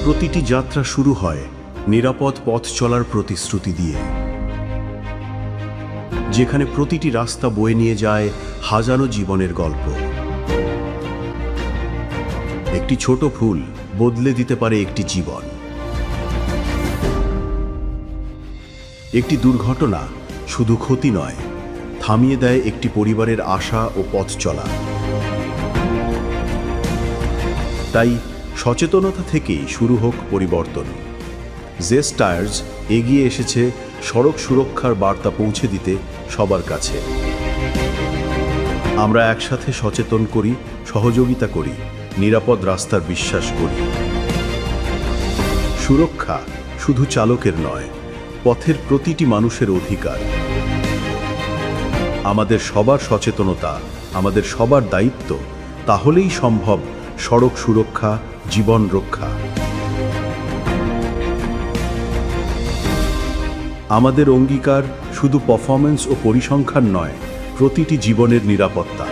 প্রতিটি যাত্রা শুরু হয় নিরাপদ পথ চলার প্রতিশ্রুতি দিয়ে, যেখানে প্রতিটি রাস্তা বয়ে নিয়ে যায় হাজারো জীবনের গল্প। একটি ছোট ভুল বদলে দিতে পারে একটি জীবন। একটি দুর্ঘটনা শুধু ক্ষতি নয়, থামিয়ে দেয় একটি পরিবারের আশা ও পথ চলা। তাই সচেতনতা থেকেই শুরু হোক পরিবর্তন। জেস্ট টায়ার্স এগিয়ে এসেছে সড়ক সুরক্ষার বার্তা পৌঁছে দিতে সবার কাছে। আমরা একসাথে সচেতন করি, সহযোগিতা করি, নিরাপদ রাস্তার বিশ্বাস করি। সুরক্ষা শুধু চালকের নয়, পথের প্রতিটি মানুষের অধিকার। আমাদের সবার সচেতনতা, আমাদের সবার দায়িত্ব, তাহলেই সম্ভব সড়ক সুরক্ষা, জীবন রক্ষা। আমাদের অঙ্গীকার শুধু পারফরম্যান্স ও পরিসংখ্যান নয়, প্রতিটি জীবনের নিরাপত্তা।